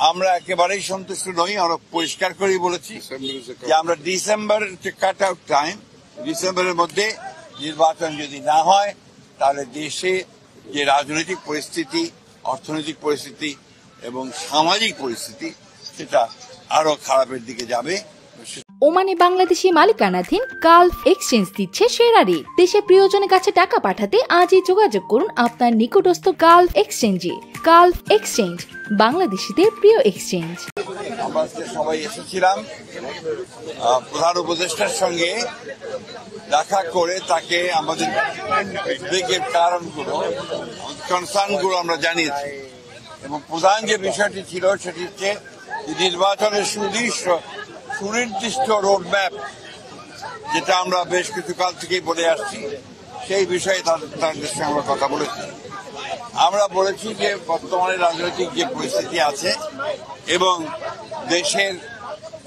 আমরা একেবারেই সন্তুষ্ট নই। আমরা পরিষ্কার করেই বলেছি যে আমরা ডিসেম্বর কাট আউট টাইম, ডিসেম্বরের মধ্যে নির্বাচন যদি না হয় তাহলে দেশে যে রাজনৈতিক পরিস্থিতি, অর্থনৈতিক পরিস্থিতি এবং সামাজিক পরিস্থিতি সেটা আরো খারাপের দিকে যাবে। ওমানে বাংলাদেশি মালিকানাধীন গালফ এক্সচেঞ্জ দিচ্ছে সেরা রেট। দেশে প্রিয়জনের কাছে টাকা পাঠাতে আজই যোগাযোগ করুন আপনার নিকটস্থ গালফ এক্সচেঞ্জে। গালফ এক্সচেঞ্জ, বাংলাদেশিদের প্রিয় এক্সচেঞ্জ। আমরা সবাই এসেছিলাম প্রধান উপদেষ্টার সঙ্গে দেখা করে তাকে আমাদের উদ্বেগের কারণগুলো, কনসার্নগুলো আমরা জানিয়েছি এবং প্রধান যে বিষয়টি ছিল সেটি হচ্ছে নির্বাচনের সুনির্দিষ্ট রোডম্যাপ, যেটা আমরা বেশ কিছু কাল থেকেই বলে আসছি, সেই বিষয়ে তাদের সঙ্গে আমরা কথা বলেছি। আমরা বলেছি যে বর্তমানে রাজনৈতিক যে পরিস্থিতি আছে এবং দেশের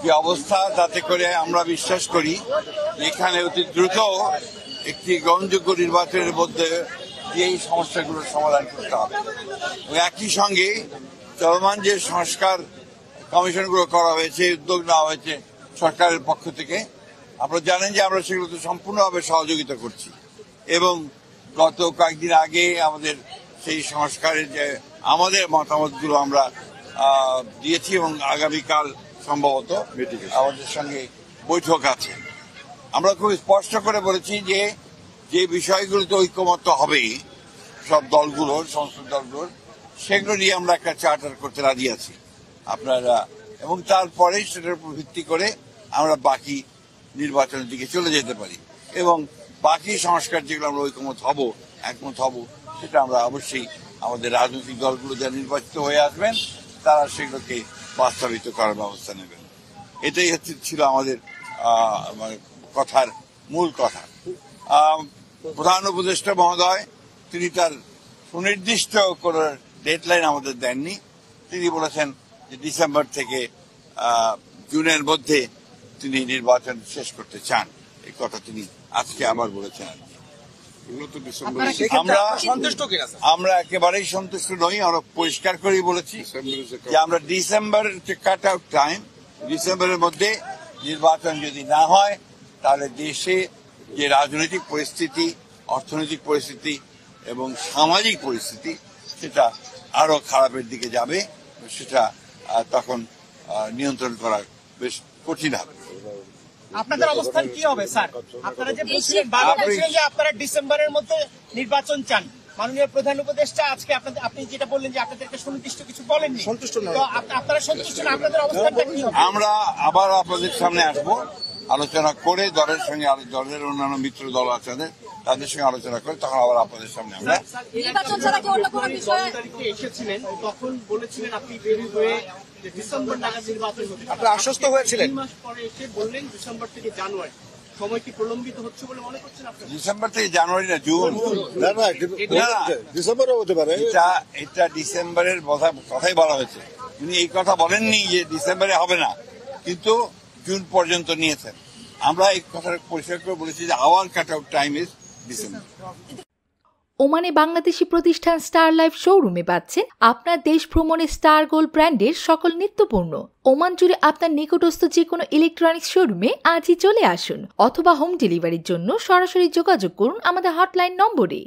যে অবস্থা, তাতে করে আমরা বিশ্বাস করি এখানে অতি দ্রুত একটি গ্রহণযোগ্য নির্বাচনের মধ্যে এই সমস্যাগুলোর সমাধান করতে হবে এবং একই সঙ্গে চলমান যে সংস্কার কমিশনগুলো করা হয়েছে, উদ্যোগ নেওয়া হয়েছে সরকারের পক্ষ থেকে, আপনারা জানেন যে আমরা সেগুলোতে সম্পূর্ণভাবে সহযোগিতা করছি এবং গত কয়েকদিন আগে আমাদের সেই সংস্কারের যে আমাদের মতামতগুলো আমরা দিয়েছি এবং আগামীকাল সম্ভবত আমাদের সঙ্গে বৈঠক আছে। আমরা খুব স্পষ্ট করে বলেছি যে যে বিষয়গুলোতে ঐক্যমত্য হবে সব দলগুলোর, সংসদ দলগুলোর, সেগুলো নিয়ে আমরা একটা চার্টার করতে রাজি আছি আপনারা, এবং তারপরে সেটার উপর ভিত্তি করে আমরা বাকি নির্বাচনের দিকে চলে যেতে পারি এবং বাকি সংস্কার যেগুলো আমরা একমত হব সেটা আমরা অবশ্যই আমাদের রাজনৈতিক দলগুলো যারা নির্বাচিত হয়ে আসবেন তারা সেগুলোকে বাস্তবায়িত করার ব্যবস্থা নেবেন। এটাই ছিল আমাদের কথার মূল কথা। প্রধান উপদেষ্টা মহোদয় তিনি তার সুনির্দিষ্ট কোন ডেডলাইন আমাদের দেননি। তিনি বলেছেন যে ডিসেম্বর থেকে জুনের মধ্যে তিনি নির্বাচন শেষ করতে চান। এই কথা তিনি আজকে আবার বলেছেন। আমরা একেবারেই সন্তুষ্ট নই। আমরা পরিষ্কার করেই বলেছি যে আমরা ডিসেম্বর কাট আউট টাইম, ডিসেম্বরের মধ্যে নির্বাচন যদি না হয় তাহলে দেশে যে রাজনৈতিক পরিস্থিতি, অর্থনৈতিক পরিস্থিতি এবং সামাজিক পরিস্থিতি সেটা আরো খারাপের দিকে যাবে। সেটা তখন নিয়ন্ত্রণ করা বেশ কঠিন হবে। আপনাদের অবস্থান কি হবে স্যার? আপনারা যে বলছিলেন যে আপনারা ডিসেম্বরের মধ্যে নির্বাচন চান, মাননীয় প্রধান উপদেষ্টা আজকে আপনি যেটা বললেন যে আপনাদেরকে সুনির্দিষ্ট কিছু বলেননি, সন্তুষ্ট নয়, আপনারা সন্তুষ্ট না, আপনাদের অবস্থানটা কি হবে? আমরা আবার আপনাদের সামনে আসবো, আলোচনা করে দলের সঙ্গে, দলের অন্যান্য মিত্র দল আছে তাদের সঙ্গে আলোচনা করে তখন আবার আপনাদের সামনে আমরা এসেছিলেন, তখন বলেছিলেন আপনি বের হয়ে ডিসেম্বর নাগাদ নির্বাচন হবে, আপনি আশ্বস্ত হয়েছিলেন। 2 মাস পরে এসে বললেন ডিসেম্বর থেকে জানুয়ারি। সময় কি প্রলম্বিত হচ্ছে বলে মনে করছেন আপনারা? ডিসেম্বর থেকে জানুয়ারি না, জুন, ডিসেম্বরও হতে পারে। এটা ডিসেম্বরের কথাই বলা হয়েছে। উনি এই কথা বলেননি যে ডিসেম্বরে হবে না, কিন্তু জুন পর্যন্ত নিয়েছেন। আমরা এই কথা পরিষ্কার করে বলেছি যে our cut out time is December. ওমানে বাংলাদেশি প্রতিষ্ঠান স্টার লাইফ শোরুমে পাচ্ছেন আপনার দেশ ভ্রমণে স্টার গোল্ড ব্র্যান্ডের সকল নিত্যপণ্য। ওমান জুড়ে আপনার নিকটস্থ যে কোনো ইলেকট্রনিক্স শোরুমে আজই চলে আসুন অথবা হোম ডেলিভারির জন্য সরাসরি যোগাযোগ করুন আমাদের হটলাইন নম্বরে।